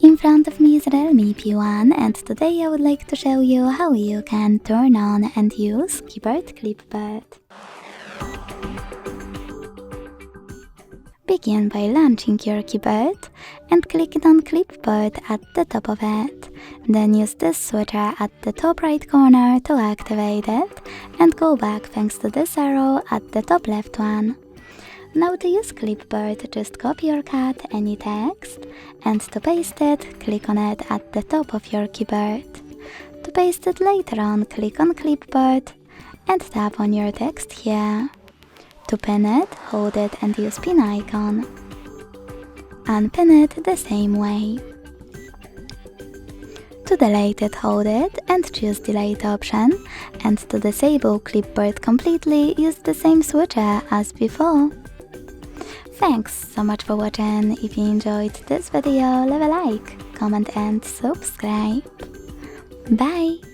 In front of me is Realme P1 and today I would like to show you how you can turn on and use Keypad Clipboard. Begin by launching your keyboard and clicking on Clipboard at the top of it. Then use this switcher at the top right corner to activate it and go back thanks to this arrow at the top left one. Now to use Clipboard, just copy or cut any text, and to paste it, click on it at the top of your keyboard. To paste it later on, click on Clipboard and tap on your text here. To pin it, hold it and use pin icon. Unpin it the same way. To delete it, hold it and choose delete option, and to disable Clipboard completely, use the same switcher as before. Thanks so much for watching. If you enjoyed this video, leave a like, comment and subscribe. Bye!